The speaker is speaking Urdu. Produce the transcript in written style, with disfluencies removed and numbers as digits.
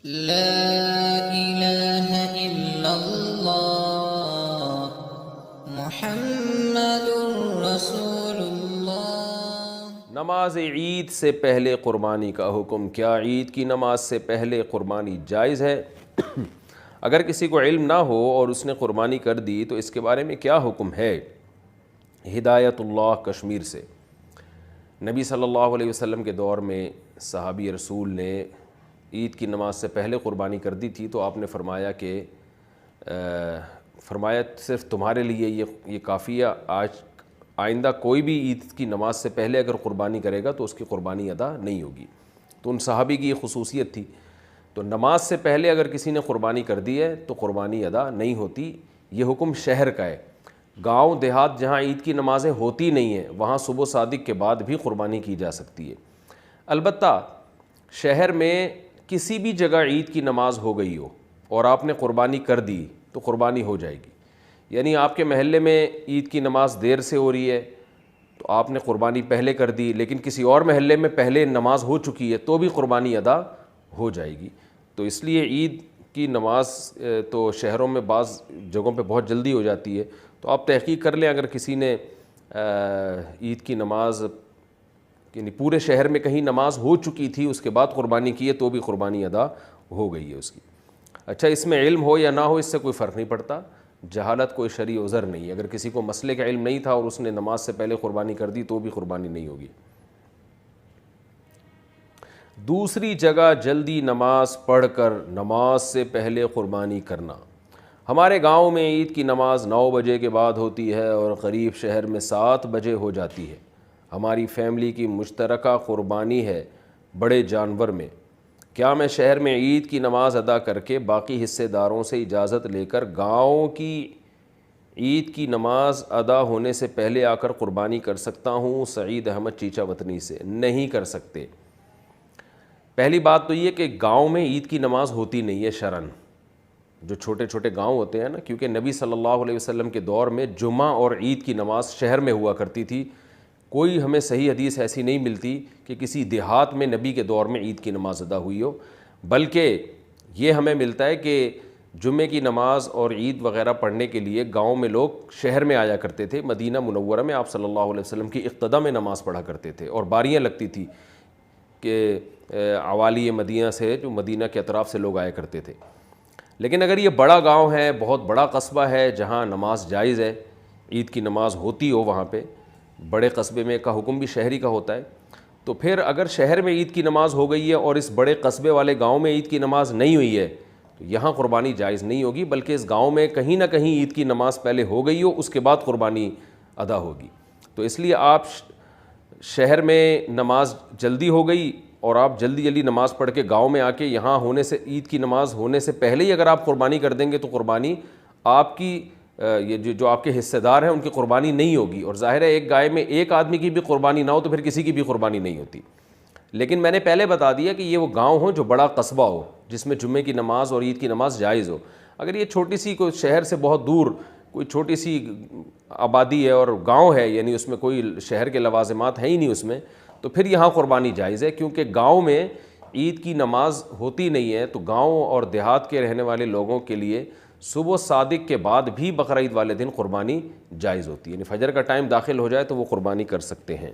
لا الہ الا اللہ محمد رسول اللہ۔ نماز عید سے پہلے قربانی کا حکم کیا عید کی نماز سے پہلے قربانی جائز ہے؟ اگر کسی کو علم نہ ہو اور اس نے قربانی کر دی تو اس کے بارے میں کیا حکم ہے؟ ہدایت اللہ کشمیر سے۔ نبی صلی اللہ علیہ وسلم کے دور میں صحابی رسول نے عید کی نماز سے پہلے قربانی کر دی تھی، تو آپ نے فرمایا کہ صرف تمہارے لیے یہ کافی ہے، آئندہ کوئی بھی عید کی نماز سے پہلے اگر قربانی کرے گا تو اس کی قربانی ادا نہیں ہوگی۔ تو ان صحابی کی یہ خصوصیت تھی، تو نماز سے پہلے اگر کسی نے قربانی کر دی ہے تو قربانی ادا نہیں ہوتی۔ یہ حکم شہر کا ہے۔ گاؤں دیہات جہاں عید کی نمازیں ہوتی نہیں ہیں وہاں صبح صادق کے بعد بھی قربانی کی جا سکتی ہے۔ البتہ شہر میں کسی بھی جگہ عید کی نماز ہو گئی ہو اور آپ نے قربانی کر دی تو قربانی ہو جائے گی۔ یعنی آپ کے محلے میں عید کی نماز دیر سے ہو رہی ہے تو آپ نے قربانی پہلے کر دی، لیکن کسی اور محلے میں پہلے نماز ہو چکی ہے تو بھی قربانی ادا ہو جائے گی۔ تو اس لیے عید کی نماز تو شہروں میں بعض جگہوں پہ بہت جلدی ہو جاتی ہے، تو آپ تحقیق کر لیں، اگر کسی نے عید کی نماز یعنی پورے شہر میں کہیں نماز ہو چکی تھی اس کے بعد قربانی کی ہے تو بھی قربانی ادا ہو گئی ہے اس کی۔ اچھا، اس میں علم ہو یا نہ ہو اس سے کوئی فرق نہیں پڑتا، جہالت کوئی شرعی عذر نہیں ہے۔ اگر کسی کو مسئلے کا علم نہیں تھا اور اس نے نماز سے پہلے قربانی کر دی تو بھی قربانی نہیں ہوگی۔ دوسری جگہ جلدی نماز پڑھ کر نماز سے پہلے قربانی کرنا۔ ہمارے گاؤں میں عید کی نماز 9 بجے کے بعد ہوتی ہے اور قریب شہر میں 7 بجے ہو جاتی ہے۔ ہماری فیملی کی مشترکہ قربانی ہے بڑے جانور میں۔ کیا میں شہر میں عید کی نماز ادا کر کے باقی حصے داروں سے اجازت لے کر گاؤں کی عید کی نماز ادا ہونے سے پہلے آ کر قربانی کر سکتا ہوں؟ سعید احمد چیچا وطنی سے۔ نہیں کر سکتے۔ پہلی بات تو یہ کہ گاؤں میں عید کی نماز ہوتی نہیں ہے شرعاً، جو چھوٹے چھوٹے گاؤں ہوتے ہیں نا، کیونکہ نبی صلی اللہ علیہ وسلم کے دور میں جمعہ اور عید کی نماز شہر میں ہوا کرتی تھی۔ کوئی ہمیں صحیح حدیث ایسی نہیں ملتی کہ کسی دیہات میں نبی کے دور میں عید کی نماز ادا ہوئی ہو، بلکہ یہ ہمیں ملتا ہے کہ جمعے کی نماز اور عید وغیرہ پڑھنے کے لیے گاؤں میں لوگ شہر میں آیا کرتے تھے۔ مدینہ منورہ میں آپ صلی اللہ علیہ وسلم کی اقتداء میں نماز پڑھا کرتے تھے اور باریاں لگتی تھی کہ عوالی مدینہ سے، جو مدینہ کے اطراف سے لوگ آیا کرتے تھے۔ لیکن اگر یہ بڑا گاؤں ہے، بہت بڑا قصبہ ہے جہاں نماز جائز ہے، عید کی نماز ہوتی ہو، وہاں پہ بڑے قصبے میں کا حکم بھی شہری کا ہوتا ہے، تو پھر اگر شہر میں عید کی نماز ہو گئی ہے اور اس بڑے قصبے والے گاؤں میں عید کی نماز نہیں ہوئی ہے تو یہاں قربانی جائز نہیں ہوگی، بلکہ اس گاؤں میں کہیں نہ کہیں عید کی نماز پہلے ہو گئی ہو، اس کے بعد قربانی ادا ہوگی۔ تو اس لیے آپ شہر میں نماز جلدی ہو گئی اور آپ جلدی جلدی نماز پڑھ کے گاؤں میں آ کے یہاں ہونے سے عید کی نماز ہونے سے پہلے ہی اگر آپ قربانی کر دیں گے تو قربانی آپ کی یہ جو آپ کے حصے دار ہیں ان کی قربانی نہیں ہوگی، اور ظاہر ہے ایک گائے میں ایک آدمی کی بھی قربانی نہ ہو تو پھر کسی کی بھی قربانی نہیں ہوتی۔ لیکن میں نے پہلے بتا دیا کہ یہ وہ گاؤں ہو جو بڑا قصبہ ہو جس میں جمعے کی نماز اور عید کی نماز جائز ہو۔ اگر یہ چھوٹی سی کوئی شہر سے بہت دور کوئی چھوٹی سی آبادی ہے اور گاؤں ہے، یعنی اس میں کوئی شہر کے لوازمات ہیں ہی نہیں اس میں، تو پھر یہاں قربانی جائز ہے، کیونکہ گاؤں میں عید کی نماز ہوتی نہیں ہے۔ تو گاؤں اور دیہات کے رہنے والے لوگوں کے لیے صبح صادق کے بعد بھی بقرعید والے دن قربانی جائز ہوتی ہے، یعنی فجر کا ٹائم داخل ہو جائے تو وہ قربانی کر سکتے ہیں۔